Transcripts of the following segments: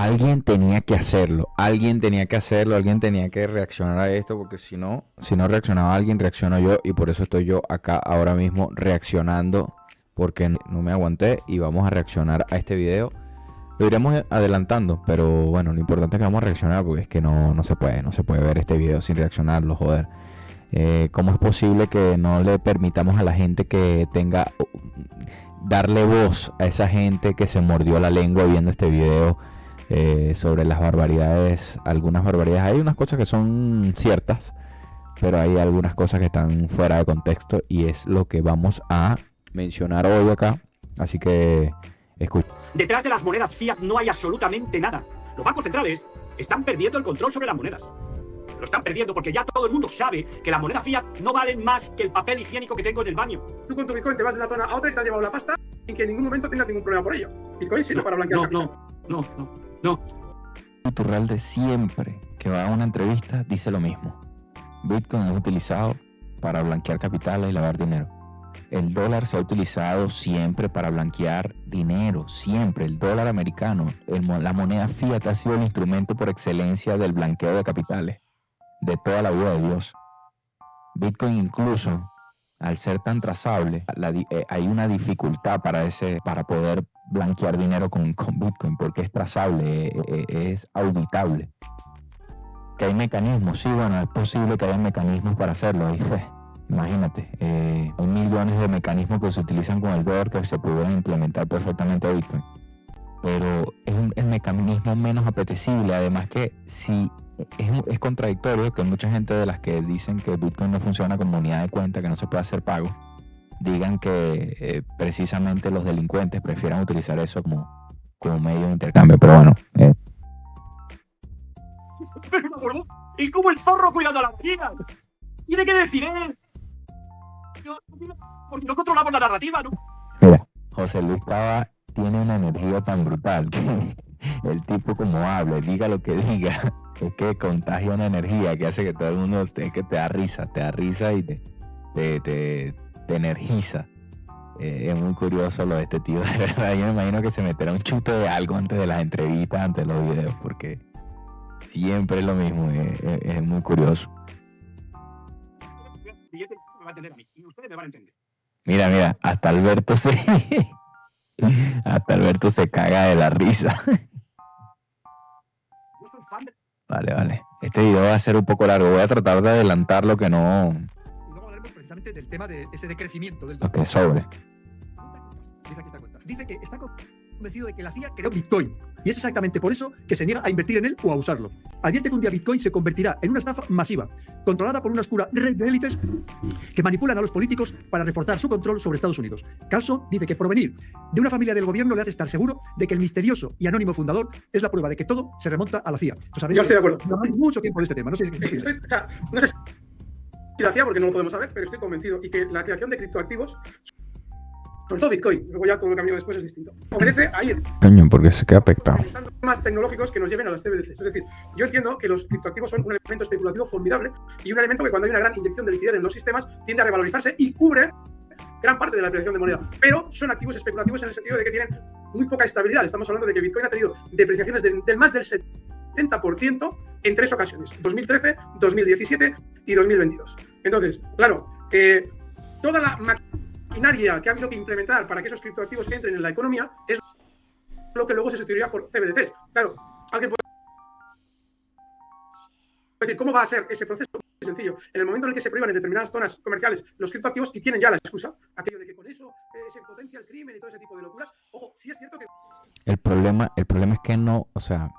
alguien tenía que hacerlo, alguien tenía que hacerlo, alguien tenía que reaccionar a esto, porque si no reaccionaba alguien, reacciono yo, y por eso estoy yo acá ahora mismo reaccionando, porque no me aguanté y vamos a reaccionar a este video. Lo iremos adelantando, pero bueno, lo importante es que vamos a reaccionar, porque es que no se puede ver este video sin reaccionarlo, joder. ¿Cómo es posible que no le permitamos a la gente que tenga, darle voz a esa gente que se mordió la lengua viendo este video sobre las barbaridades, algunas barbaridades? Hay unas cosas que son ciertas, pero hay algunas cosas que están fuera de contexto, y es lo que vamos a mencionar hoy acá. Así que escucha. Detrás de las monedas fiat no hay absolutamente nada. Los bancos centrales están perdiendo el control sobre las monedas. Lo están perdiendo porque ya todo el mundo sabe que las monedas fiat no valen más que el papel higiénico que tengo en el baño. Tú con tu Bitcoin te vas de una zona a otra y te has llevado la pasta sin que en ningún momento tengas ningún problema por ello. Bitcoin sirve para blanquear capital. No. Iturralde siempre que va a una entrevista dice lo mismo. Bitcoin es utilizado para blanquear capitales y lavar dinero. El dólar se ha utilizado siempre para blanquear dinero, siempre. El dólar americano, la moneda fiat, ha sido el instrumento por excelencia del blanqueo de capitales de toda la vida de Dios. Bitcoin, incluso al ser tan trazable, hay una dificultad para poder blanquear dinero con Bitcoin, porque es trazable, es auditable. ¿Que hay mecanismos? Sí, bueno, es posible que haya mecanismos para hacerlo, ahí fue. Imagínate, hay millones de mecanismos que se utilizan con el dólar que se pudieran implementar perfectamente a Bitcoin. Pero es el mecanismo menos apetecible. Además que si es contradictorio que mucha gente de las que dicen que Bitcoin no funciona como unidad de cuenta, que no se puede hacer pago, digan que precisamente los delincuentes prefieran utilizar eso como medio de intercambio. Pero bueno. ¿Y cómo el zorro cuidando a la gallina? Tiene que decir él. Porque no controlamos la narrativa, ¿no? Mira, José Luis Cava tiene una energía tan brutal que el tipo, como habla, diga lo que diga, es que contagia una energía que hace que todo el mundo que te da risa y te energiza. Es muy curioso lo de este tío, de verdad. Yo me imagino que se meterá un chute de algo antes de las entrevistas, antes de los videos, porque siempre es lo mismo. Es muy curioso. Me va a entender a mí, y ustedes me van a entender. Mira, hasta Alberto se caga de la risa. Vale. Este video va a ser un poco largo. Voy a tratar de adelantar lo que no. Y luego hablaremos precisamente del tema de ese decrecimiento del Lo que sobre. Dice que está convencido de que la CIA creó Bitcoin. Y es exactamente por eso que se niega a invertir en él o a usarlo. Advierte que un día Bitcoin se convertirá en una estafa masiva, controlada por una oscura red de élites que manipulan a los políticos para reforzar su control sobre Estados Unidos. Carlson dice que provenir de una familia del gobierno le hace estar seguro de que el misterioso y anónimo fundador es la prueba de que todo se remonta a la CIA. Yo estoy de acuerdo. Llevamos mucho tiempo de este tema. No sé no sé si la CIA, porque no lo podemos saber, pero estoy convencido. Y que la creación de criptoactivos, sobre todo Bitcoin, luego ya todo lo que ha venido después es distinto, obedece a ir Coño, porque se queda afectado. temas tecnológicos que nos lleven a las CBDCs. Es decir, yo entiendo que los criptoactivos son un elemento especulativo formidable y un elemento que cuando hay una gran inyección de liquidez en los sistemas tiende a revalorizarse y cubre gran parte de la apreciación de moneda. Pero son activos especulativos en el sentido de que tienen muy poca estabilidad. Estamos hablando de que Bitcoin ha tenido depreciaciones del más del 70% en 3 ocasiones: 2013, 2017 y 2022. Entonces, claro, toda la maquinaria que ha habido que implementar para que esos criptoactivos entren en la economía es lo que luego se sustituirá por CBDCs. Claro, alguien puede decir, ¿cómo va a ser ese proceso? Muy sencillo. En el momento en el que se prohíban en determinadas zonas comerciales los criptoactivos y tienen ya la excusa, aquello de que con eso se potencia el crimen y todo ese tipo de locuras. Ojo, sí es cierto que El problema es que no, o sea,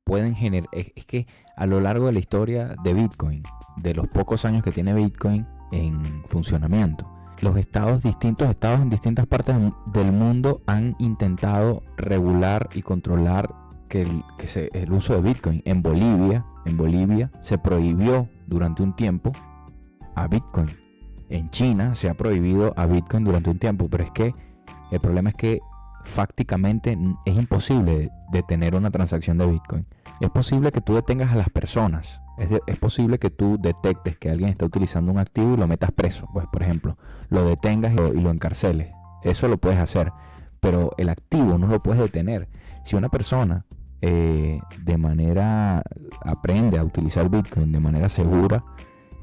pueden generar, es que a lo largo de la historia de Bitcoin, de los pocos años que tiene Bitcoin en funcionamiento, los distintos estados en distintas partes del mundo han intentado regular y controlar el uso de Bitcoin. En Bolivia se prohibió durante un tiempo a Bitcoin. En China se ha prohibido a Bitcoin durante un tiempo, pero es que el problema es que fácticamente es imposible detener una transacción de Bitcoin. Es posible que tú detengas a las personas. Es posible que tú detectes que alguien está utilizando un activo y lo metas preso. Pues, por ejemplo, lo detengas y lo encarceles. Eso lo puedes hacer. Pero el activo no lo puedes detener. Si una persona aprende a utilizar Bitcoin de manera segura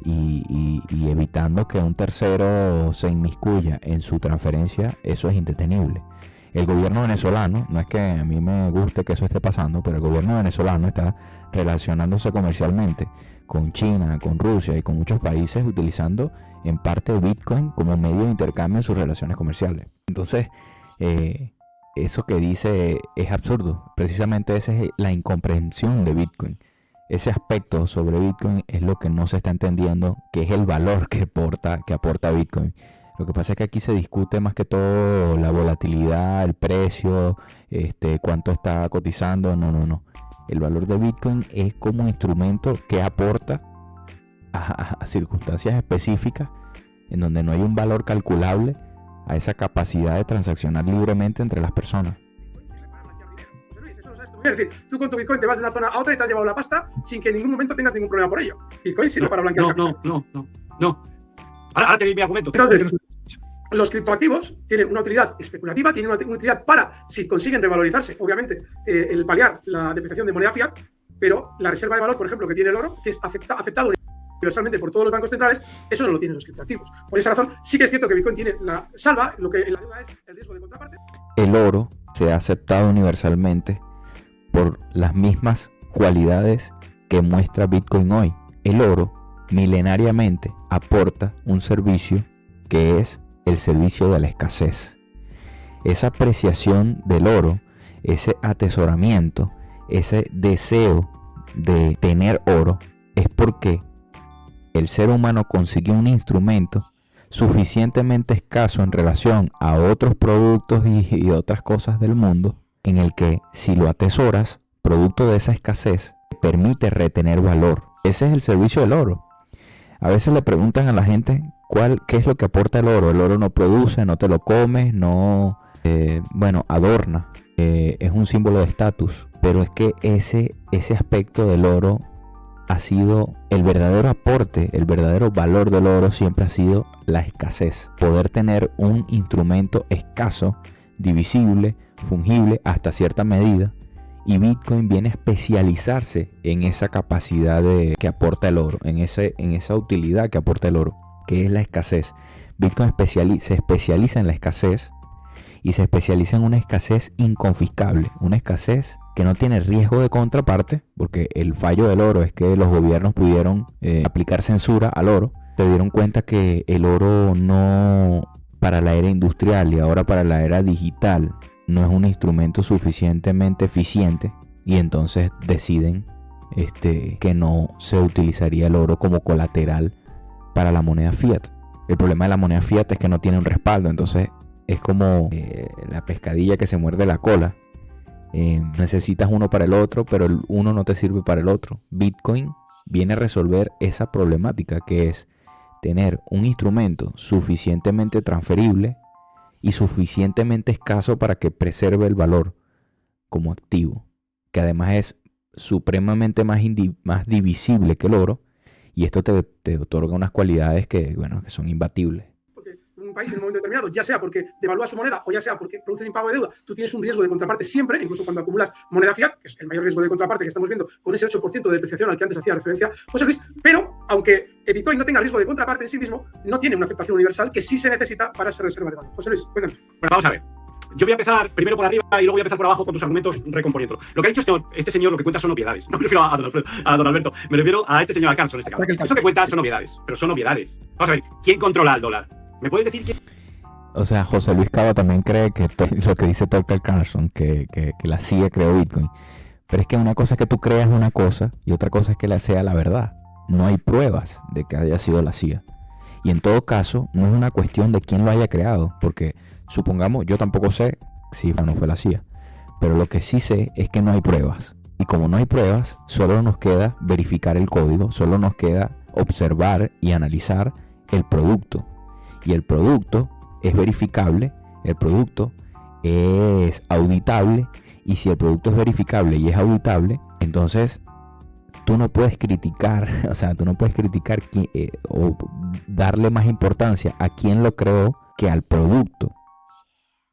y evitando que un tercero se inmiscuya en su transferencia, eso es indetenible. El gobierno venezolano, no es que a mí me guste que eso esté pasando, pero el gobierno venezolano está relacionándose comercialmente con China, con Rusia y con muchos países utilizando en parte Bitcoin como medio de intercambio en sus relaciones comerciales. Entonces, eso que dice es absurdo. Precisamente esa es la incomprensión de Bitcoin. Ese aspecto sobre Bitcoin es lo que no se está entendiendo, que es el valor que aporta Bitcoin. Lo que pasa es que aquí se discute más que todo la volatilidad, el precio, cuánto está cotizando. No. El valor de Bitcoin es como un instrumento que aporta a circunstancias específicas en donde no hay un valor calculable a esa capacidad de transaccionar libremente entre las personas. Es decir, tú con tu Bitcoin te vas de una zona a otra y te has llevado la pasta sin que en ningún momento tengas ningún problema por ello. Bitcoin sirve para blanquear. No. Ahora te doy mi argumento. Entonces, los criptoactivos tienen una utilidad especulativa, tienen una utilidad para, si consiguen revalorizarse, obviamente, el paliar la depreciación de moneda fiat, pero la reserva de valor, por ejemplo, que tiene el oro, que es aceptado universalmente por todos los bancos centrales, eso no lo tienen los criptoactivos. Por esa razón, sí que es cierto que Bitcoin tiene salva, lo que en la deuda es el riesgo de contraparte. El oro se ha aceptado universalmente por las mismas cualidades que muestra Bitcoin hoy. El oro milenariamente aporta un servicio que es el servicio de la escasez. Esa apreciación del oro, ese atesoramiento, ese deseo de tener oro, es porque el ser humano consiguió un instrumento suficientemente escaso en relación a otros productos y otras cosas del mundo, en el que si lo atesoras, producto de esa escasez, te permite retener valor. Ese es el servicio del oro. A veces le preguntan a la gente qué es lo que aporta el oro. El oro no produce, no te lo comes, no, adorna. Es un símbolo de estatus. Pero es que ese aspecto del oro ha sido el verdadero aporte, el verdadero valor del oro siempre ha sido la escasez. Poder tener un instrumento escaso, divisible, fungible hasta cierta medida. Y Bitcoin viene a especializarse en esa capacidad que aporta el oro, en esa utilidad que aporta el oro, que es la escasez. Bitcoin se especializa en la escasez y se especializa en una escasez inconfiscable, una escasez que no tiene riesgo de contraparte, porque el fallo del oro es que los gobiernos pudieron aplicar censura al oro. Se dieron cuenta que el oro no, para la era industrial y ahora para la era digital, no es un instrumento suficientemente eficiente y entonces deciden que no se utilizaría el oro como colateral para la moneda fiat. El problema de la moneda fiat es que no tiene un respaldo, entonces es como la pescadilla que se muerde la cola. Necesitas uno para el otro, pero el uno no te sirve para el otro. Bitcoin viene a resolver esa problemática, que es tener un instrumento suficientemente transferible y suficientemente escaso para que preserve el valor como activo, que además es supremamente más divisible que el oro, y esto te otorga unas cualidades que son imbatibles. Porque un país en un momento determinado, ya sea porque devalúa su moneda o ya sea porque produce un impago de deuda, tú tienes un riesgo de contraparte siempre, incluso cuando acumulas moneda fiat, que es el mayor riesgo de contraparte que estamos viendo con ese 8% de depreciación al que antes hacía referencia José Luis. Pero aunque Bitcoin no tenga riesgo de contraparte en sí mismo, no tiene una afectación universal que sí se necesita para esa reserva de valor. José Luis, cuéntanos. Bueno, vamos a ver. Yo voy a empezar primero por arriba y luego voy a empezar por abajo con tus argumentos recomponiéndolo. Lo que ha dicho este señor lo que cuenta son obviedades. No me refiero a don Alberto, me refiero a este señor Alcanzo en este caso. Eso que cuenta son obviedades, pero son obviedades. Vamos a ver, ¿quién controla el dólar? ¿Me puedes decir quién? O sea, José Luis Cava también cree que lo que dice Tucker Carlson, que la CIA creó Bitcoin. Pero es que una cosa es que tú creas una cosa y otra cosa es que la sea la verdad. No hay pruebas de que haya sido la CIA. Y en todo caso, no es una cuestión de quién lo haya creado, porque supongamos, yo tampoco sé si no fue la CIA, pero lo que sí sé es que no hay pruebas. Y como no hay pruebas, solo nos queda verificar el código, solo nos queda observar y analizar el producto. Y el producto es verificable, el producto es auditable, y si el producto es verificable y es auditable, entonces tú no puedes criticar, o darle más importancia a quién lo creó que al producto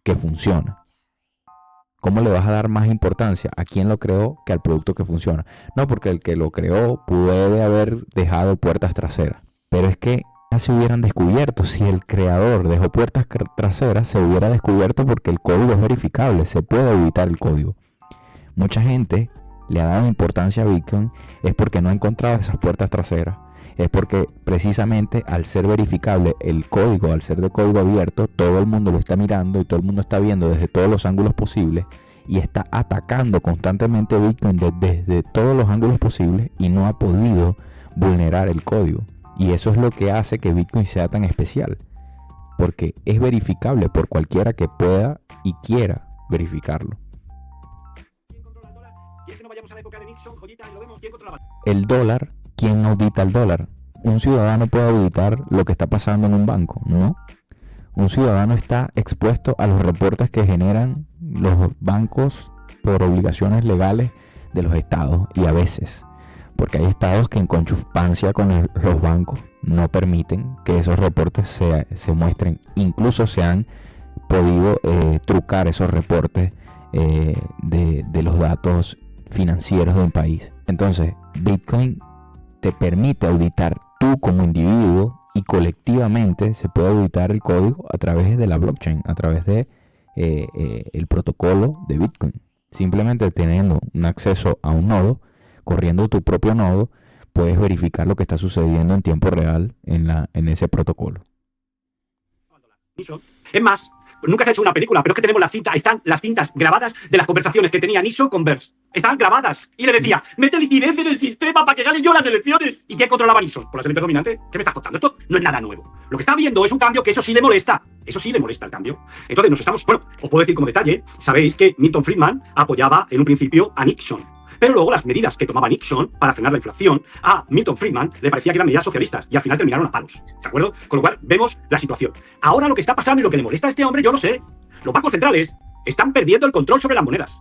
que funciona. ¿Cómo le vas a dar más importancia a quien lo creó que al producto que funciona? No, porque el que lo creó puede haber dejado puertas traseras. Pero es que ya se hubieran descubierto. Si el creador dejó puertas traseras, se hubiera descubierto porque el código es verificable. Se puede auditar el código. Mucha gente le ha dado importancia a Bitcoin es porque no ha encontrado esas puertas traseras. Es porque precisamente al ser verificable el código, al ser de código abierto, todo el mundo lo está mirando y todo el mundo está viendo desde todos los ángulos posibles y está atacando constantemente Bitcoin desde todos los ángulos posibles y no ha podido vulnerar el código. Y eso es lo que hace que Bitcoin sea tan especial, porque es verificable por cualquiera que pueda y quiera verificarlo. El dólar, ¿quién audita el dólar? Un ciudadano puede auditar lo que está pasando en un banco, ¿no? Un ciudadano está expuesto a los reportes que generan los bancos por obligaciones legales de los estados, y a veces, porque hay estados que en conchupancia con los bancos no permiten que esos reportes se muestren. Incluso se han podido trucar esos reportes de los datos financieros de un país. Entonces, Bitcoin te permite auditar tú como individuo y colectivamente se puede auditar el código a través de la blockchain, a través de el protocolo de Bitcoin. Simplemente teniendo un acceso a un nodo, corriendo tu propio nodo, puedes verificar lo que está sucediendo en tiempo real en ese protocolo. Es más, nunca se ha hecho una película, pero es que tenemos están las cintas grabadas de las conversaciones que tenía Nixon con Burns. Están grabadas. Y le decía, mete liquidez en el sistema para que gane yo las elecciones. ¿Y quién controlaba a Nixon? ¿Por las élites dominantes? ¿Qué me estás contando? Esto no es nada nuevo. Lo que está viendo es un cambio que eso sí le molesta. Eso sí le molesta el cambio. Entonces bueno, os puedo decir como detalle, sabéis que Milton Friedman apoyaba en un principio a Nixon. Pero luego las medidas que tomaba Nixon para frenar la inflación, a Milton Friedman le parecía que eran medidas socialistas y al final terminaron a palos. ¿De acuerdo? Con lo cual vemos la situación. Ahora lo que está pasando y lo que le molesta a este hombre, yo lo sé. Los bancos centrales están perdiendo el control sobre las monedas.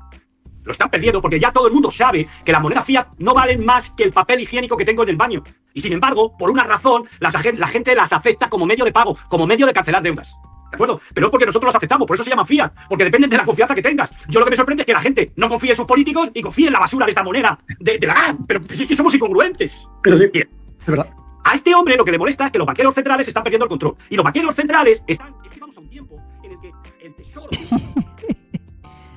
Lo están perdiendo porque ya todo el mundo sabe que las monedas fiat no valen más que el papel higiénico que tengo en el baño. Y sin embargo, por una razón, la gente las acepta como medio de pago, como medio de cancelar deudas. ¿De acuerdo? Pero es porque nosotros las aceptamos, por eso se llaman fiat, porque dependen de la confianza que tengas. Yo lo que me sorprende es que la gente no confíe en sus políticos y confíe en la basura de esta moneda. Pero sí que somos incongruentes. Pero sí, Bien. es verdad. A este hombre lo que le molesta es que los banqueros centrales están perdiendo el control. Y los banqueros centrales es que vamos a un tiempo en el que el tesoro...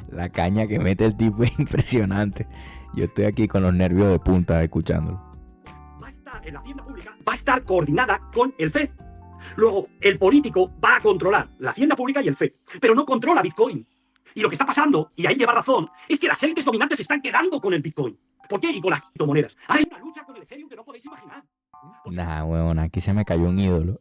La caña que mete el tipo es impresionante. Yo estoy aquí con los nervios de punta escuchándolo. Va a estar en la hacienda pública, va a estar coordinada con el FED. Luego, el político va a controlar la hacienda pública y el FED, pero no controla Bitcoin. Y lo que está pasando, y ahí lleva razón, es que las élites dominantes se están quedando con el Bitcoin. ¿Por qué? Y con las criptomonedas. Hay una lucha con el Ethereum que no podéis imaginar. Nah, huevón, aquí se me cayó un ídolo.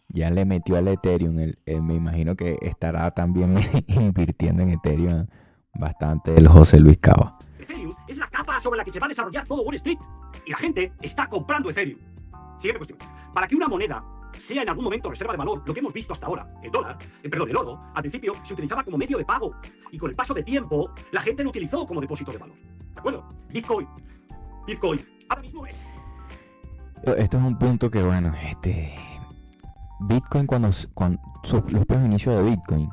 Ya le metió al Ethereum. Me imagino que estará también invirtiendo en Ethereum bastante el José Luis Cava. Ethereum es la capa sobre la que se va a desarrollar todo Wall Street. Y la gente está comprando Ethereum. Siguiente cuestión. Para que una moneda sea en algún momento reserva de valor, lo que hemos visto hasta ahora, el oro, al principio se utilizaba como medio de pago. Y con el paso de tiempo, la gente lo utilizó como depósito de valor. ¿De acuerdo? Bitcoin. Ahora mismo es... Esto es un punto que, bueno, Bitcoin, cuando los primeros inicios de Bitcoin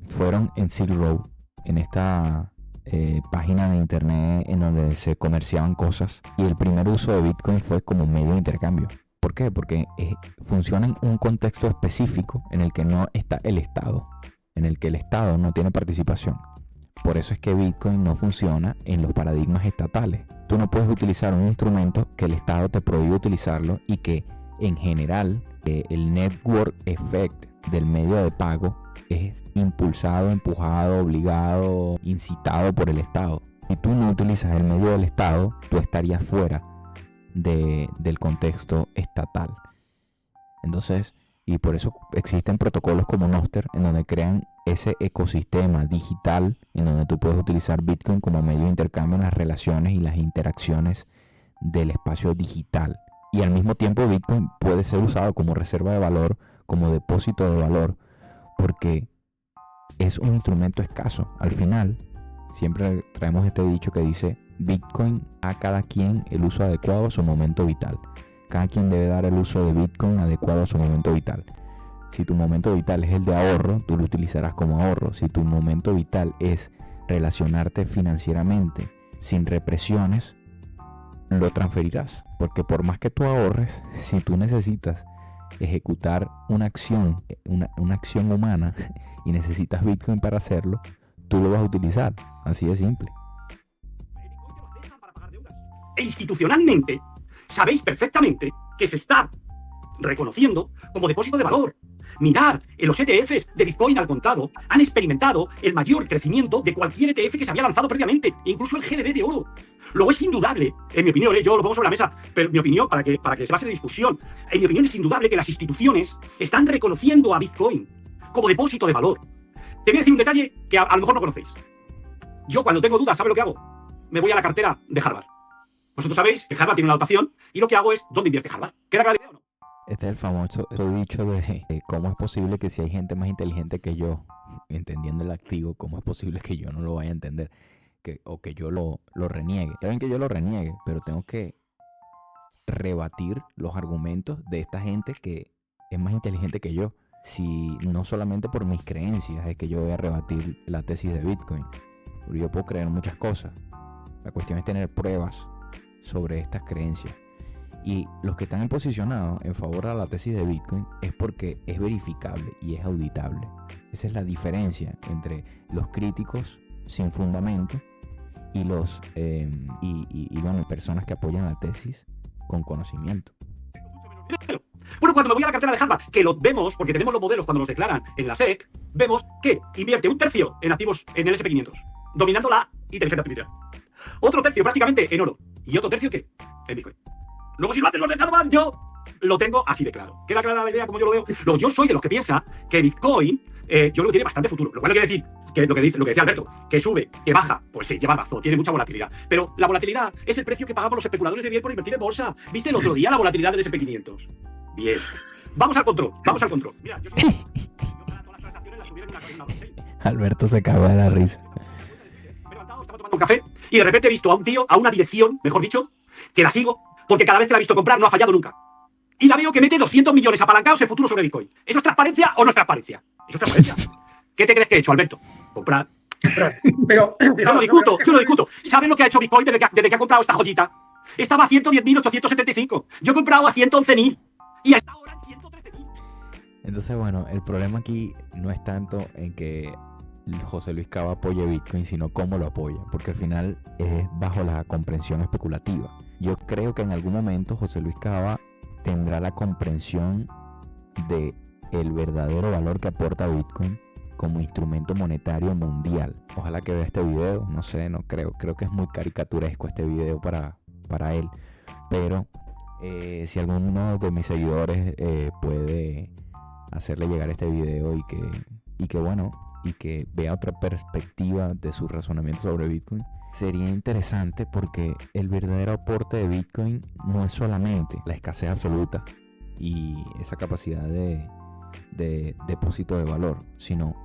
fueron en Silk Road, en esta página de internet en donde se comerciaban cosas, y el primer uso de Bitcoin fue como medio de intercambio. ¿Por qué? Porque funciona en un contexto específico en el que no está el Estado, en el que el Estado no tiene participación. Por eso es que Bitcoin no funciona en los paradigmas estatales. Tú no puedes utilizar un instrumento que el Estado te prohíbe utilizarlo y que en general el network effect del medio de pago es impulsado, empujado, obligado, incitado por el Estado. Si tú no utilizas el medio del Estado, tú estarías fuera del contexto estatal. Entonces, y por eso existen protocolos como Nostr, en donde crean ese ecosistema digital en donde tú puedes utilizar Bitcoin como medio de intercambio en las relaciones y las interacciones del espacio digital. Y al mismo tiempo Bitcoin puede ser usado como reserva de valor, como depósito de valor, porque es un instrumento escaso. Al final, siempre traemos este dicho que dice: Bitcoin a cada quien el uso adecuado a su momento vital. Cada quien debe dar el uso de Bitcoin adecuado a su momento vital. Si tu momento vital es el de ahorro, tú lo utilizarás como ahorro. Si tu momento vital es relacionarte financieramente sin represiones, lo transferirás. Porque por más que tú ahorres, si tú necesitas ejecutar una acción humana y necesitas Bitcoin para hacerlo, tú lo vas a utilizar. Así de simple. E institucionalmente sabéis perfectamente que se está reconociendo como depósito de valor. Mirad, en los ETFs de Bitcoin al contado han experimentado el mayor crecimiento de cualquier ETF que se había lanzado previamente, incluso el GLD de oro. Luego es indudable, en mi opinión, yo lo pongo sobre la mesa, pero mi opinión, para que se base de discusión, en mi opinión es indudable que las instituciones están reconociendo a Bitcoin como depósito de valor. Te voy a decir un detalle que a lo mejor no conocéis. Yo cuando tengo dudas, ¿sabes lo que hago? Me voy a la cartera de Harvard. Vosotros sabéis que Harvard tiene una dotación y lo que hago es, ¿dónde invierte Harvard? ¿Queda clara la idea o no? Este es el famoso dicho de cómo es posible que si hay gente más inteligente que yo, entendiendo el activo, cómo es posible que yo no lo vaya a entender, o que yo lo reniegue. Saben que yo lo reniegue, pero tengo que rebatir los argumentos de esta gente que es más inteligente que yo. Si no solamente por mis creencias es que yo voy a rebatir la tesis de Bitcoin, porque yo puedo creer muchas cosas. La cuestión es tener pruebas sobre estas creencias. Y los que están posicionados en favor de la tesis de Bitcoin es porque es verificable y es auditable. Esa es la diferencia entre los críticos sin fundamento y los bueno, personas que apoyan la tesis con conocimiento. Bueno, cuando me voy a la cartera de Harvard, que lo vemos, porque tenemos los modelos cuando los declaran en la SEC, vemos que invierte un tercio en activos en el SP500, dominando la inteligencia artificial. Otro tercio prácticamente en oro. ¿Y otro tercio qué? En Bitcoin. Luego, si lo hacen los de Harvard, yo lo tengo así de claro. ¿Queda clara la idea como yo lo veo? Luego, yo soy de los que piensa que Bitcoin, yo creo que tiene bastante futuro. Lo cual no quiere decir que lo que decía Alberto, que sube, que baja, pues sí, lleva razón, tiene mucha volatilidad. Pero la volatilidad es el precio que pagamos los especuladores de bien por invertir en bolsa. ¿Viste el otro día la volatilidad del SP500? Bien. Vamos al control. Mira, yo soy... todas las transacciones las subieron en una blockchain. Alberto se cagó de la risa. Me he levantado, estaba tomando un café y de repente he visto a un tío, a una dirección, mejor dicho, que la sigo, porque cada vez que la he visto comprar no ha fallado nunca. Y la veo que mete 200 millones apalancados en futuro sobre Bitcoin. ¿Eso es transparencia o no es transparencia? Eso es transparencia. ¿Qué te crees que he hecho, Alberto? Comprar. Pero Yo lo discuto. ¿Sabes lo que ha hecho Bitcoin desde que ha comprado esta joyita? Estaba a 110.875. Yo he comprado a 111.000. Y está ahora en 113.000. Entonces, bueno, el problema aquí no es tanto en que José Luis Cava apoye Bitcoin, sino cómo lo apoya, porque al final es bajo la comprensión especulativa. Yo creo que en algún momento José Luis Cava tendrá la comprensión de el verdadero valor que aporta Bitcoin como instrumento monetario mundial. Ojalá que vea este video, no sé, no creo que es muy caricaturesco este video para él, pero si alguno de mis seguidores puede hacerle llegar este video y que vea otra perspectiva de su razonamiento sobre Bitcoin, sería interesante, porque el verdadero aporte de Bitcoin no es solamente la escasez absoluta y esa capacidad de depósito de valor, sino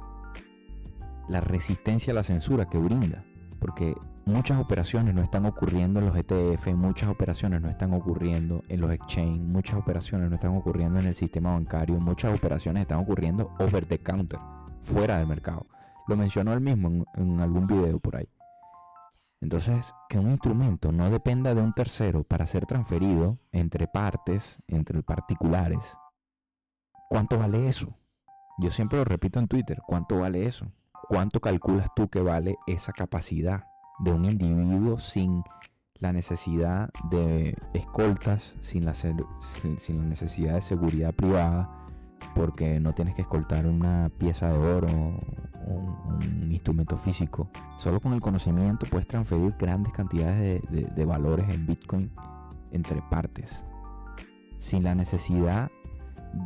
la resistencia a la censura que brinda, porque muchas operaciones no están ocurriendo en los ETF, muchas operaciones no están ocurriendo en los exchange, muchas operaciones no están ocurriendo en el sistema bancario, muchas operaciones están ocurriendo over the counter, fuera del mercado. Lo mencionó él mismo en algún video por ahí. Entonces, que un instrumento no dependa de un tercero para ser transferido entre partes, entre particulares, ¿cuánto vale eso? Yo siempre lo repito en Twitter, ¿cuánto vale eso? ¿Cuánto calculas tú que vale esa capacidad de un individuo sin la necesidad de escoltas, sin la necesidad de seguridad privada, porque no tienes que escoltar una pieza de oro o un instrumento físico? Solo con el conocimiento puedes transferir grandes cantidades de valores en Bitcoin entre partes, sin la necesidad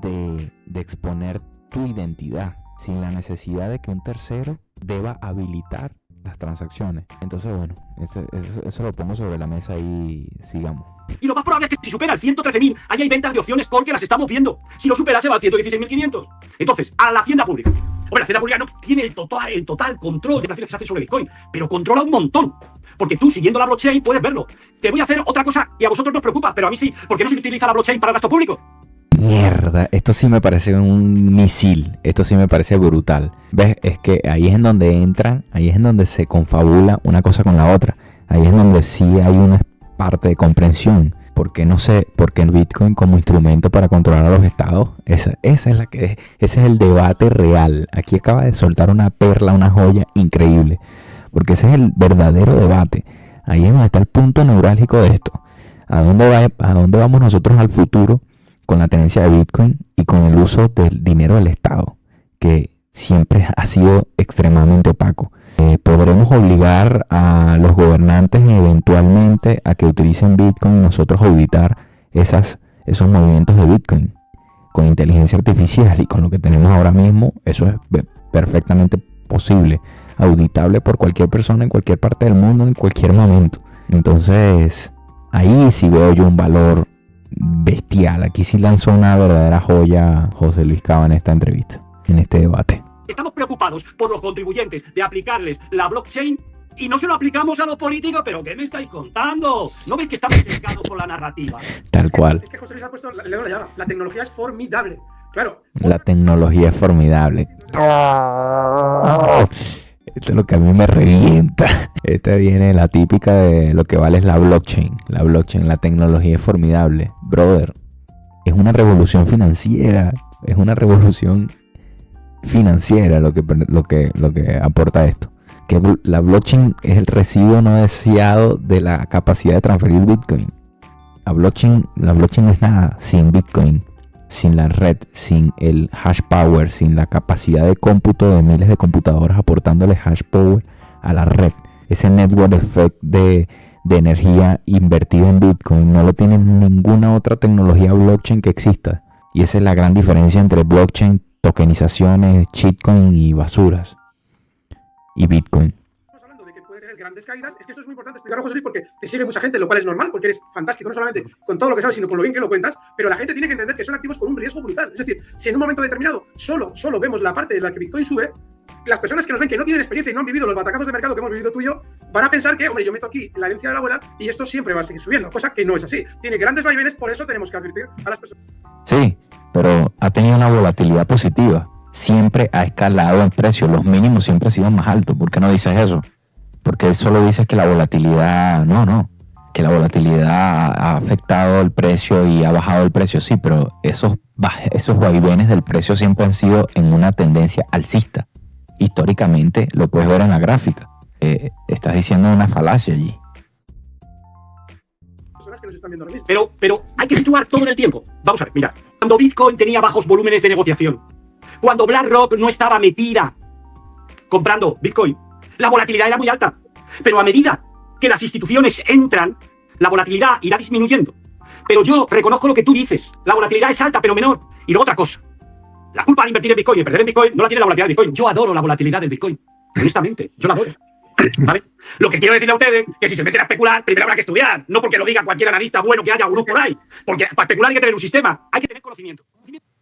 de exponer tu identidad, sin la necesidad de que un tercero deba habilitar las transacciones. Entonces, bueno, eso lo pongo sobre la mesa y sigamos. Y lo más probable es que si supera el 113.000, ahí hay ventas de opciones porque las estamos viendo. Si lo supera, se va al 116.500. Entonces, a la hacienda pública. Hombre, la hacienda pública no tiene el total control de las operaciones que se hacen sobre Bitcoin, pero controla un montón. Porque tú, siguiendo la blockchain, puedes verlo. Te voy a hacer otra cosa que a vosotros no os preocupa, pero a mí sí. ¿Por qué no se utiliza la blockchain para el gasto público? mierda, esto sí me parece un misil, esto sí me parece brutal. ¿Ves? Es que ahí es en donde entran, ahí es en donde se confabula una cosa con la otra. Ahí es donde sí hay una parte de comprensión. Porque no sé, porque el Bitcoin como instrumento para controlar a los estados, ese es el debate real. Aquí acaba de soltar una perla, una joya increíble. Porque ese es el verdadero debate. Ahí es donde está el punto neurálgico de esto. ¿A dónde vamos nosotros al futuro con la tenencia de Bitcoin y con el uso del dinero del Estado? Que siempre ha sido extremadamente opaco. ¿Podremos obligar a los gobernantes eventualmente a que utilicen Bitcoin y nosotros auditar esos movimientos de Bitcoin? Con inteligencia artificial y con lo que tenemos ahora mismo, eso es perfectamente posible, auditable por cualquier persona en cualquier parte del mundo, en cualquier momento. Entonces, ahí sí veo yo un valor bestial. Aquí sí lanzó una verdadera joya José Luis Cava en esta entrevista, en este debate. Estamos preocupados por los contribuyentes de aplicarles la blockchain y no se lo aplicamos a los políticos. ¿Pero qué me estáis contando? ¿No veis que estamos sesgados por la narrativa? Tal cual. Es que José Luis ha puesto el dedo en la llaga. La tecnología es formidable. Claro. La tecnología es formidable. Esto es lo que a mí me revienta. Esta viene la típica de lo que vale es la blockchain. La blockchain, la tecnología es formidable. Brother, es una revolución financiera. Es una revolución financiera lo que aporta esto. Que la blockchain es el residuo no deseado de la capacidad de transferir Bitcoin. La blockchain no es nada sin Bitcoin, sin la red, sin el hash power, sin la capacidad de cómputo de miles de computadoras aportándole hash power a la red. Ese network effect de energía invertida en Bitcoin no lo tiene ninguna otra tecnología blockchain que exista. Y esa es la gran diferencia entre blockchain, tokenizaciones, shitcoin y basuras. Y Bitcoin. Estamos hablando de que puede tener grandes caídas. Es que eso es muy importante explicarlo, José Luis, porque te sigue mucha gente, lo cual es normal, porque eres fantástico, no solamente con todo lo que sabes, sino con lo bien que lo cuentas, pero la gente tiene que entender que son activos con un riesgo brutal. Es decir, si en un momento determinado solo vemos la parte en la que Bitcoin sube, las personas que nos ven que no tienen experiencia y no han vivido los batacazos de mercado que hemos vivido tú y yo, van a pensar que, hombre, yo meto aquí la herencia de la abuela y esto siempre va a seguir subiendo, cosa que no es así. Tiene grandes vaivenes, por eso tenemos que advertir a las personas. Sí, pero ha tenido una volatilidad positiva. Siempre ha escalado en precio. Los mínimos siempre han sido más altos. ¿Por qué no dices eso? Porque solo dices que la volatilidad... No. Que la volatilidad ha afectado el precio y ha bajado el precio. Sí, pero esos vaivenes del precio siempre han sido en una tendencia alcista. Históricamente lo puedes ver en la gráfica. Estás diciendo una falacia allí. Personas que nos están viendo ahora mismo. Pero hay que situar todo en el tiempo. Vamos a ver, mira. Cuando Bitcoin tenía bajos volúmenes de negociación, cuando BlackRock no estaba metida comprando Bitcoin, la volatilidad era muy alta. Pero a medida que las instituciones entran, la volatilidad irá disminuyendo. Pero yo reconozco lo que tú dices. La volatilidad es alta, pero menor. Y luego otra cosa. La culpa de invertir en Bitcoin y perder en Bitcoin no la tiene la volatilidad del Bitcoin. Yo adoro la volatilidad del Bitcoin. Honestamente, yo la adoro. ¿Vale? Lo que quiero decirle a ustedes es que si se meten a especular, primero habrá que estudiar. No porque lo diga cualquier analista bueno que haya uno por ahí. Porque para especular hay que tener un sistema. Hay que tener conocimiento.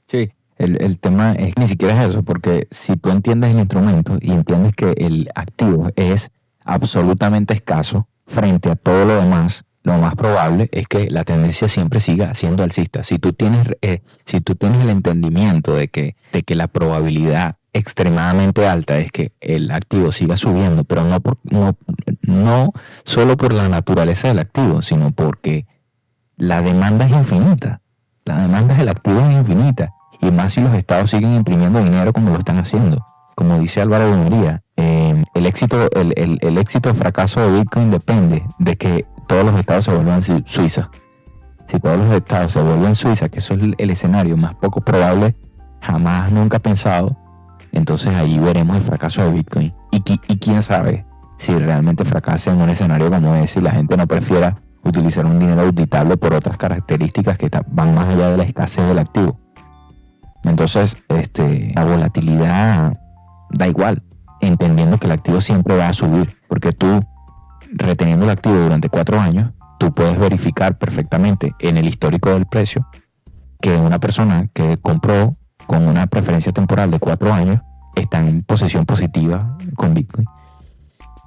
Sí. El tema es que ni siquiera es eso, porque si tú entiendes el instrumento y entiendes que el activo es absolutamente escaso frente a todo lo demás, lo más probable es que la tendencia siempre siga siendo alcista. Si tú tienes el entendimiento de que la probabilidad extremadamente alta es que el activo siga subiendo, pero no solo por la naturaleza del activo, sino porque la demanda es infinita. La demanda del activo es infinita. Y más si los estados siguen imprimiendo dinero como lo están haciendo. Como dice Álvaro Buenría, el éxito o fracaso de Bitcoin depende de que todos los estados se vuelvan Suiza. Si todos los estados se vuelven Suiza, que eso es el escenario más poco probable, jamás nunca pensado, entonces ahí veremos el fracaso de Bitcoin. Y quién sabe si realmente fracasa en un escenario como ese y la gente no prefiera utilizar un dinero auditable por otras características que van más allá de la escasez del activo. Entonces, la volatilidad da igual, entendiendo que el activo siempre va a subir, porque tú, reteniendo el activo durante 4 años, tú puedes verificar perfectamente en el histórico del precio que una persona que compró con una preferencia temporal de 4 años está en posición positiva con Bitcoin.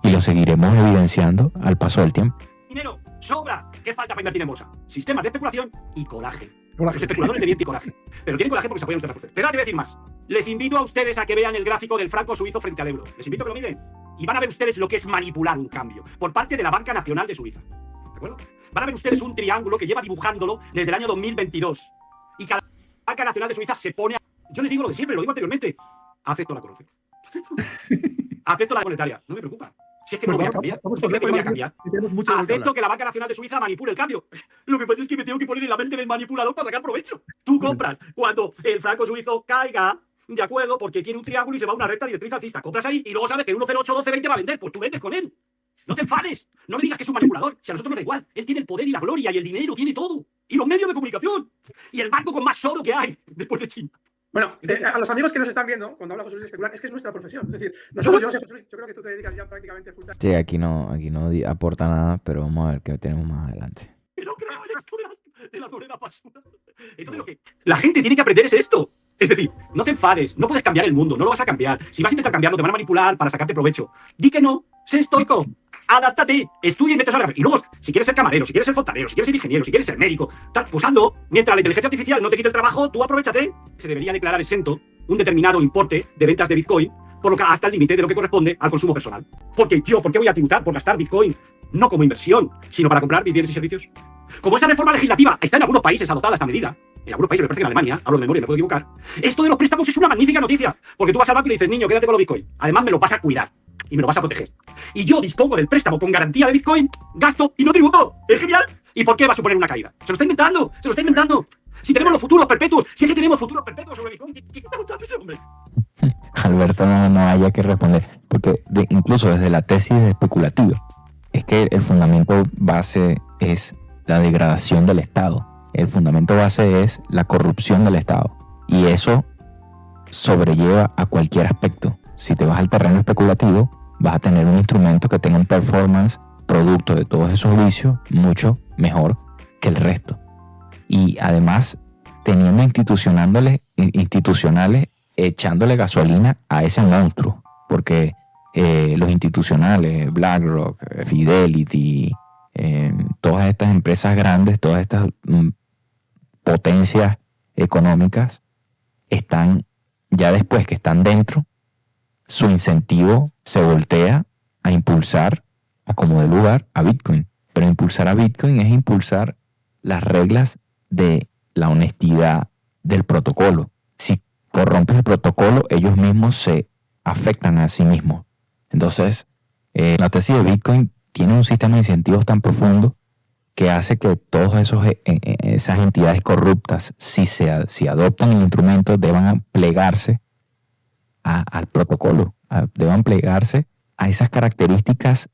Y lo seguiremos evidenciando al paso del tiempo. Dinero sobra. ¿Qué falta para invertir en bolsa? Sistemas de especulación y coraje. Coraje. Los especuladores de bien tienen coraje. Pero tienen coraje porque se apoyan en los demás. Pero ahora te voy a decir más. Les invito a ustedes a que vean el gráfico del franco suizo frente al euro. Les invito a que lo miren. Y van a ver ustedes lo que es manipular un cambio por parte de la Banca Nacional de Suiza. ¿De acuerdo? Van a ver ustedes un triángulo que lleva dibujándolo desde el año 2022. Y cada Banca Nacional de Suiza se pone a... Yo les digo lo de siempre, lo digo anteriormente. Acepto la corrupción. Acepto la monetaria. No me preocupa. Si es que no lo voy a cambiar. ¿Usted cree que lo voy a cambiar? Acepto que la Banca Nacional de Suiza manipule el cambio. Lo que pasa es que me tengo que poner en la mente del manipulador para sacar provecho. Tú compras cuando el franco suizo caiga, de acuerdo, porque tiene un triángulo y se va a una recta directriz alcista. Compras ahí y luego sabes que el 108, 12, 20 va a vender. Pues tú vendes con él. No te enfades. No le digas que es un manipulador. Si a nosotros nos da igual. Él tiene el poder y la gloria y el dinero, tiene todo. Y los medios de comunicación. Y el banco con más oro que hay después de China. Bueno, a los amigos que nos están viendo, cuando habla José Luis de especular, es que es nuestra profesión. Es decir, nosotros, yo no sé, José Luis, yo creo que tú te dedicas ya prácticamente full time. Sí, aquí no aporta nada, pero vamos a ver qué tenemos más adelante. No creo en esto de la moneda basura. Entonces lo que la gente tiene que aprender es esto. Es decir, no te enfades, no puedes cambiar el mundo, no lo vas a cambiar. Si vas a intentar cambiarlo, te van a manipular para sacarte provecho. Di que no, sé estoico, adáptate, estudia y metes a la... Y luego, si quieres ser camarero, si quieres ser fontanero, si quieres ser ingeniero, si quieres ser médico, tal, pues hazlo. Mientras la inteligencia artificial no te quite el trabajo, tú aprovechate. Se debería declarar exento un determinado importe de ventas de Bitcoin por lo que hasta el límite de lo que corresponde al consumo personal. Porque yo, ¿por qué voy a tributar por gastar Bitcoin? No como inversión, sino para comprar bienes y servicios. Como esa reforma legislativa está en algunos países adoptada esta medida, en algunos países, me parece que en Alemania, hablo de memoria, me puedo equivocar, esto de los préstamos es una magnífica noticia, porque tú vas al banco y le dices, niño, quédate con los Bitcoin, además me lo vas a cuidar y me lo vas a proteger. Y yo dispongo del préstamo con garantía de Bitcoin, gasto y no tributo. ¿Es genial? ¿Y por qué va a suponer una caída? Se lo está inventando, se lo está inventando. Si tenemos los futuros perpetuos, si es que tenemos futuros perpetuos sobre Bitcoin, ¿qué está contando ese hombre? Alberto no haya que responder, porque incluso desde la tesis especulativa, es que el fundamento base es la degradación del Estado. El fundamento base es la corrupción del Estado. Y eso sobrelleva a cualquier aspecto. Si te vas al terreno especulativo, vas a tener un instrumento que tenga un performance producto de todos esos vicios mucho mejor que el resto. Y además, teniendo institucionales echándole gasolina a ese monstruo. Porque los institucionales, BlackRock, Fidelity, todas estas empresas grandes, todas estas potencias económicas están, ya después que están dentro, su incentivo se voltea a impulsar, a como de lugar, a Bitcoin. Pero impulsar a Bitcoin es impulsar las reglas de la honestidad del protocolo. Si corrompes el protocolo, ellos mismos se afectan a sí mismos. Entonces, la tesis de Bitcoin tiene un sistema de incentivos tan profundo que hace que todas esas entidades corruptas, si adoptan el instrumento, deban plegarse al protocolo, deban plegarse a esas características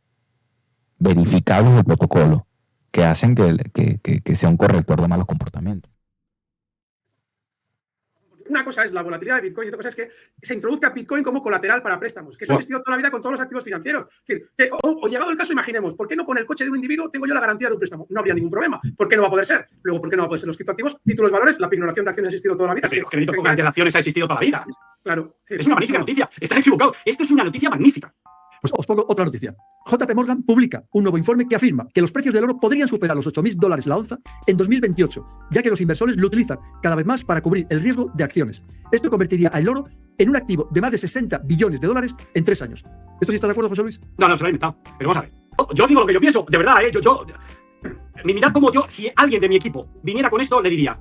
verificables del protocolo que hacen que sea un corrector de malos comportamientos. Una cosa es la volatilidad de Bitcoin y otra cosa es que se introduzca Bitcoin como colateral para préstamos, que eso ha existido toda la vida con todos los activos financieros. Es decir, o llegado el caso, imaginemos, ¿por qué no con el coche de un individuo tengo yo la garantía de un préstamo? No habría ningún problema. ¿Por qué no va a poder ser? Luego, ¿por qué no va a poder ser los criptoactivos? Títulos, valores, la pignoración de acciones ha existido toda la vida. Pero los créditos con garantía de acciones ha existido toda la vida. Claro. Es una magnífica noticia. Están equivocados. Esto es una noticia magnífica. Pues os pongo otra noticia. JP Morgan publica un nuevo informe que afirma que los precios del oro podrían superar los $8.000 la onza en 2028, ya que los inversores lo utilizan cada vez más para cubrir el riesgo de acciones. Esto convertiría al oro en un activo de más de $60 billones en 3 años. ¿Esto sí está de acuerdo, José Luis? No, se lo he inventado. Pero vamos a ver. Yo digo lo que yo pienso, de verdad, mirad como yo, si alguien de mi equipo viniera con esto, le diría,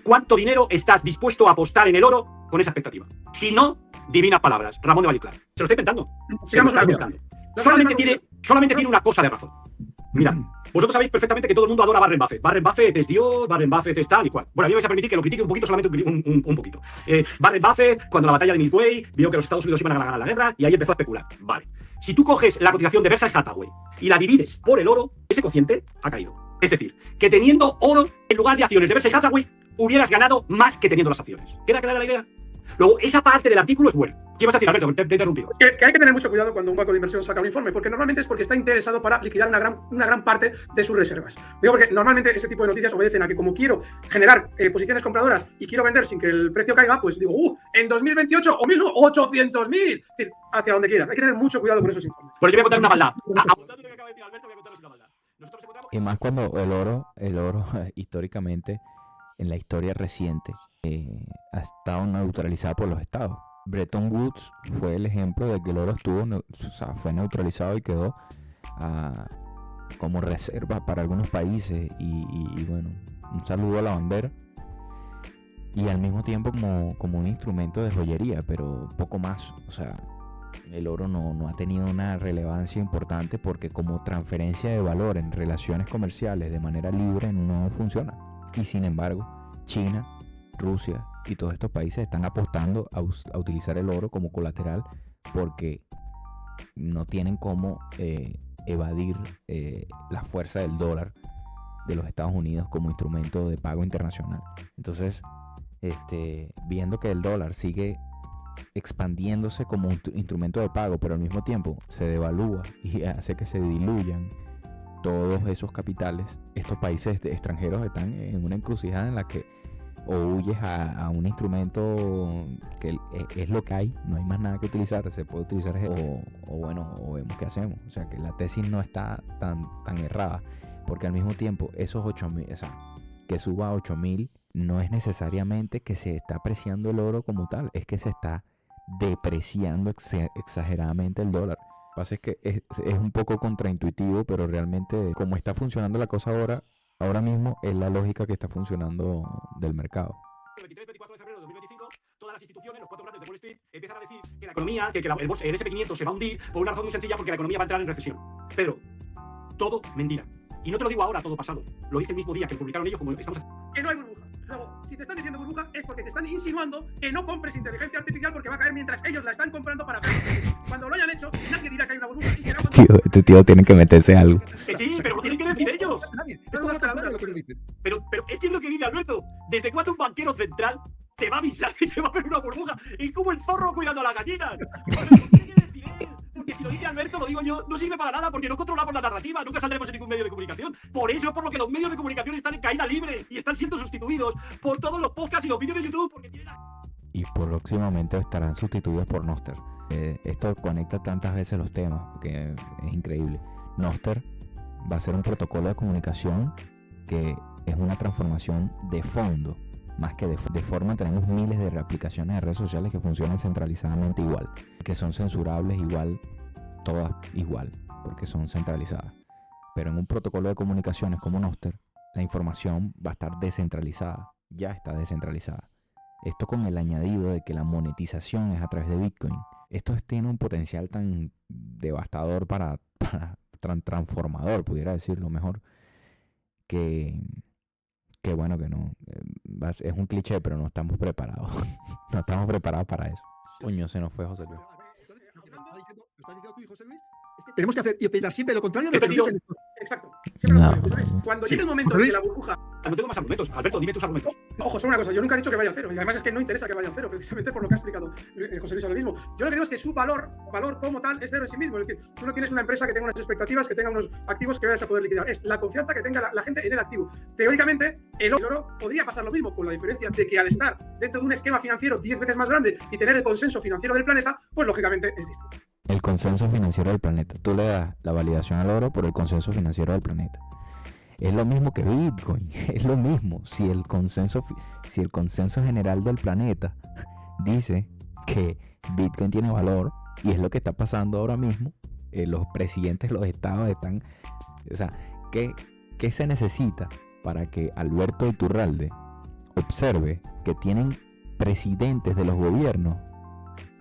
¿cuánto dinero estás dispuesto a apostar en el oro con esa expectativa? Si no, divinas palabras. Ramón de Valleclar. Se lo estoy inventando. Sigamos buscando. Solamente tiene una cosa de razón. Mira, vosotros sabéis perfectamente que todo el mundo adora a Warren Buffett. Warren Buffett es Dios, Warren Buffett es tal y cual. Bueno, a mí me vais a permitir que lo critique un poquito, solamente un poquito. Warren Buffett, cuando la batalla de Midway, vio que los Estados Unidos iban a ganar la guerra y ahí empezó a especular. Vale. Si tú coges la cotización de Berkshire Hathaway y la divides por el oro, ese cociente ha caído. Es decir, que teniendo oro en lugar de acciones de Berkshire Hathaway, hubieras ganado más que teniendo las acciones. ¿Queda clara la idea? Luego, esa parte del artículo es buena. ¿Qué vas a decir, Alberto? Te he interrumpido. Es que hay que tener mucho cuidado cuando un banco de inversión saca un informe, porque normalmente es porque está interesado para liquidar una gran parte de sus reservas. Digo porque normalmente ese tipo de noticias obedecen a que como quiero generar posiciones compradoras y quiero vender sin que el precio caiga, pues digo, en 2028 o 800.000. Es decir, hacia donde quiera. Hay que tener mucho cuidado con esos informes. Porque yo voy a contar una maldad. Apuntando lo que acaba de decir Alberto, voy a contaros una maldad. Y más cuando el oro históricamente en la historia reciente ha estado neutralizada por los estados. Bretton Woods fue el ejemplo de que el oro fue neutralizado y quedó como reserva para algunos países y bueno, un saludo a la bandera, y al mismo tiempo como un instrumento de joyería, pero poco más. O sea, el oro no ha tenido una relevancia importante porque como transferencia de valor en relaciones comerciales de manera libre no funciona. Y sin embargo, China, Rusia y todos estos países están apostando a utilizar el oro como colateral porque no tienen cómo evadir la fuerza del dólar de los Estados Unidos como instrumento de pago internacional. Entonces, viendo que el dólar sigue expandiéndose como un instrumento de pago, pero al mismo tiempo se devalúa y hace que se diluyan todos esos capitales, estos países extranjeros están en una encrucijada en la que o huyes a un instrumento que es lo que hay, no hay más nada que utilizar, se puede utilizar o vemos qué hacemos. O sea que la tesis no está tan errada, porque al mismo tiempo esos 8.000, o sea, que suba a 8.000 no es necesariamente que se está apreciando el oro como tal, es que se está depreciando exageradamente el dólar. Lo que pasa es que es un poco contraintuitivo, pero realmente como está funcionando la cosa ahora mismo es la lógica que está funcionando del mercado. El 23-24 de febrero de 2025, todas las instituciones, los 4 grandes de Wall Street, empiezan a decir que la economía, que el SP500 se va a hundir por una razón muy sencilla, porque la economía va a entrar en recesión. Pedro, todo mentira. Y no te lo digo ahora, todo pasado. Lo dije el mismo día que publicaron ellos, como estamos haciendo. Que no hay burbuja. Luego, si te están diciendo burbuja es porque te están insinuando que no compres inteligencia artificial porque va a caer mientras ellos la están comprando para... Cuando lo hayan hecho, nadie dirá que hay una burbuja y será cuando... Este tío tiene que meterse algo. Sí, pero lo tienen que decir ellos. Nadie. Es todo lo contrario a lo que nos dicen. Pero es que es lo que dice Alberto. ¿Desde cuándo un banquero central te va a avisar que te va a haber una burbuja? Es como el zorro cuidando a las gallinas. Pero ¿por qué tiene que decir él? Porque si lo dice Alberto, lo digo yo, no sirve para nada porque no controlamos la narrativa, nunca saldremos en ningún medio de comunicación. Por eso es por lo que los medios de comunicación están en caída libre y están siendo sustituidos por todos los podcasts y los vídeos de YouTube porque tienen Y próximamente estarán sustituidos por Nostr. Esto conecta tantas veces los temas que es increíble. Nostr va a ser un protocolo de comunicación que es una transformación de fondo, más que de forma. Tenemos miles de aplicaciones de redes sociales que funcionan centralizadamente igual, que son censurables igual, todas igual, porque son centralizadas. Pero en un protocolo de comunicaciones como Nostr, la información va a estar descentralizada, ya está descentralizada. Esto con el añadido de que la monetización es a través de Bitcoin. Esto tiene un potencial tan devastador tan transformador, pudiera decirlo mejor, que bueno, que no, es un cliché, pero no estamos preparados. No estamos preparados para eso. Coño, se nos fue José Luis. Entonces, lo que lo estás diciendo tú y José Luis, es que tenemos que hacer y pensar siempre lo contrario de lo que nos dicen. Exacto. Siempre No. lo mismo, ¿sabes? Cuando llegue el momento en que la burbuja... No tengo más argumentos. Alberto, dime tus argumentos. Ojo, solo una cosa, yo nunca he dicho que vaya a cero, y además es que no interesa que vaya a cero, precisamente por lo que ha explicado José Luis ahora mismo. Yo lo que digo es que su valor como tal es cero en sí mismo, es decir, tú no tienes una empresa que tenga unas expectativas, que tenga unos activos que vayas a poder liquidar, es la confianza que tenga la gente en el activo. Teóricamente, el oro podría pasar lo mismo, con la diferencia de que al estar dentro de un esquema financiero 10 veces más grande y tener el consenso financiero del planeta, pues lógicamente es distinto. El consenso financiero del planeta. Tú le das la validación al oro por el consenso financiero del planeta. Es lo mismo que Bitcoin, es lo mismo. Si el consenso general del planeta dice que Bitcoin tiene valor, y es lo que está pasando ahora mismo, los presidentes de los estados están... O sea, ¿qué se necesita para que Alberto Iturralde observe que tienen presidentes de los gobiernos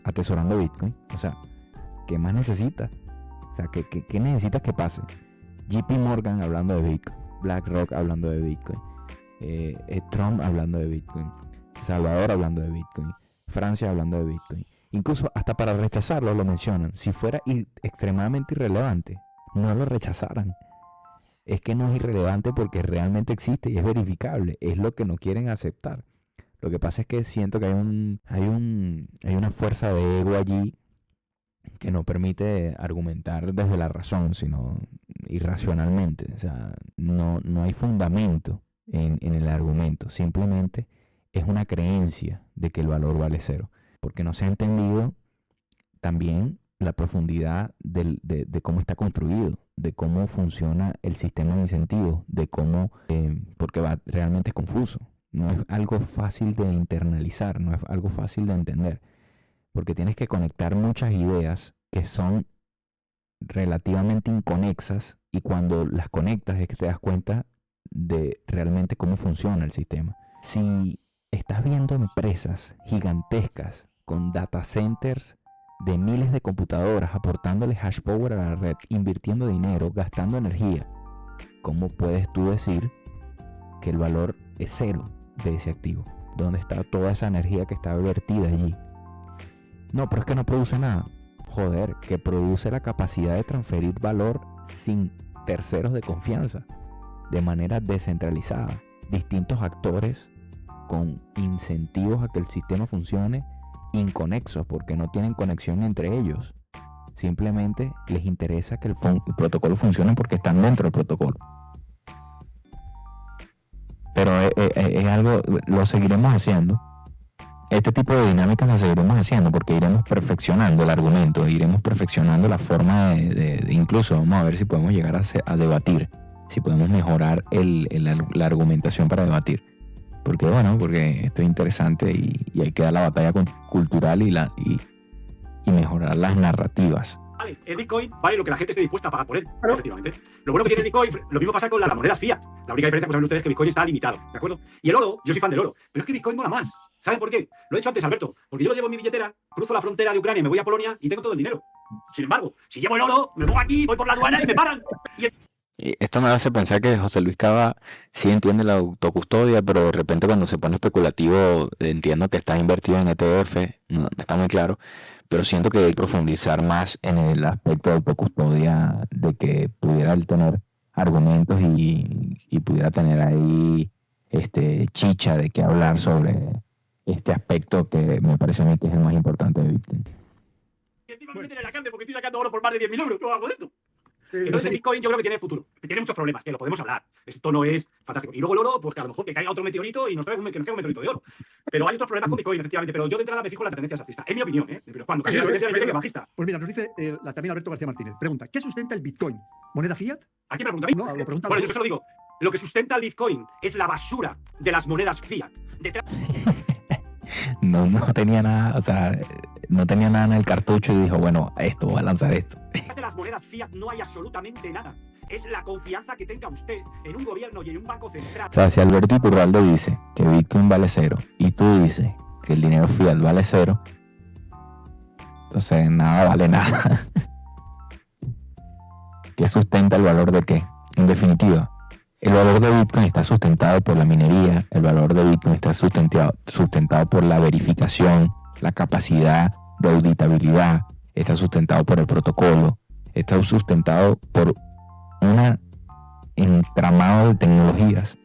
atesorando Bitcoin? O sea, ¿qué más necesita? O sea, ¿qué necesitas que pase? JP Morgan hablando de Bitcoin, BlackRock hablando de Bitcoin, Trump hablando de Bitcoin, Salvador hablando de Bitcoin, Francia hablando de Bitcoin. Incluso hasta para rechazarlo lo mencionan. Si fuera extremadamente irrelevante, no lo rechazaran. Es que no es irrelevante porque realmente existe y es verificable. Es lo que no quieren aceptar. Lo que pasa es que siento que hay una fuerza de ego allí que no permite argumentar desde la razón, sino irracionalmente. O sea, no hay fundamento en el argumento. Simplemente es una creencia de que el valor vale cero. Porque no se ha entendido también la profundidad de cómo está construido, de cómo funciona el sistema de incentivos, de cómo, porque realmente es confuso. No es algo fácil de internalizar, no es algo fácil de entender, porque tienes que conectar muchas ideas que son relativamente inconexas y cuando las conectas es que te das cuenta de realmente cómo funciona el sistema. Si estás viendo empresas gigantescas con data centers de miles de computadoras aportándole hash power a la red, invirtiendo dinero, gastando energía, ¿cómo puedes tú decir que el valor es cero de ese activo? ¿Dónde está toda esa energía que está vertida allí? No, pero es que no produce nada. Joder, que produce la capacidad de transferir valor sin terceros de confianza, de manera descentralizada. Distintos actores con incentivos a que el sistema funcione inconexos porque no tienen conexión entre ellos. Simplemente les interesa que el protocolo funcione porque están dentro del protocolo. Pero es algo, lo seguiremos haciendo. Este tipo de dinámicas las seguiremos haciendo porque iremos perfeccionando el argumento, iremos perfeccionando la forma de incluso vamos a ver si podemos llegar a debatir, si podemos mejorar la argumentación para debatir. Porque esto es interesante y hay que dar la batalla cultural y mejorar las narrativas. Vale, el Bitcoin vale lo que la gente esté dispuesta a pagar por él, efectivamente. Lo bueno que tiene el Bitcoin, lo mismo pasa con las monedas fiat. La única diferencia, pues saben ustedes, es que Bitcoin está limitado, ¿de acuerdo? Y el oro, yo soy fan del oro, pero es que Bitcoin mola más. ¿Saben por qué? Lo he dicho antes, Alberto, porque yo lo llevo en mi billetera, cruzo la frontera de Ucrania, me voy a Polonia y tengo todo el dinero. Sin embargo, si llevo el oro, me pongo aquí, voy por la aduana y me paran. Y esto me hace pensar que José Luis Cava sí entiende la autocustodia, pero de repente cuando se pone especulativo entiendo que está invertido en ETF, no está muy claro, pero siento que hay que profundizar más en el aspecto de autocustodia, de que pudiera él tener argumentos y pudiera tener ahí chicha de qué hablar sobre este aspecto que me parece a mí que es el más importante de Bitcoin. Y encima me meten en la cárcel porque estoy sacando oro por más de 10.000 euros. ¿Cómo hago esto? Sí, Entonces el Bitcoin yo creo que tiene futuro, que tiene muchos problemas, que lo podemos hablar. Esto no es fantástico. Y luego el oro, pues que a lo mejor que caiga otro meteorito y que nos caiga un meteorito de oro. Pero hay otros problemas con Bitcoin, efectivamente. Pero yo de entrada me fijo en la tendencia alcista. Es mi opinión, ¿eh? Pero cuando casi la tendencia me dice que bajista. Pues mira, nos dice también Alberto García Martínez. Pregunta, ¿qué sustenta el Bitcoin? ¿Moneda fiat? ¿A quién me pregunta a mí? No, lo pregunta bueno, yo se lo digo. Lo que sustenta el Bitcoin es la basura de las monedas fiat. No tenía nada, o sea, no tenía nada en el cartucho y dijo, bueno, voy a lanzar esto. Detrás de las monedas fiat no hay absolutamente nada. Es la confianza que tenga usted en un gobierno y en un banco central. O sea, si Alberto Iturralde dice que Bitcoin vale cero y tú dices que el dinero fiat vale cero, entonces nada vale nada. ¿Qué sustenta el valor de qué? En definitiva, el valor de Bitcoin está sustentado por la minería, el valor de Bitcoin está sustentado por la verificación, la capacidad de auditabilidad, está sustentado por el protocolo, está sustentado por un entramado de tecnologías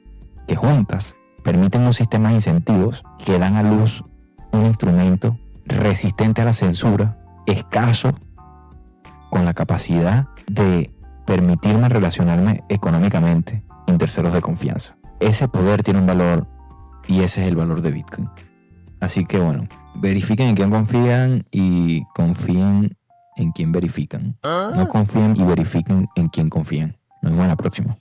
que juntas permiten un sistema de incentivos que dan a luz un instrumento resistente a la censura, escaso, con la capacidad de permitirme relacionarme económicamente en terceros de confianza. Ese poder tiene un valor y ese es el valor de Bitcoin. Así que bueno, verifiquen en quién confían y confíen en quién verifican. No confíen y verifiquen en quién confían. Nos vemos en la próxima.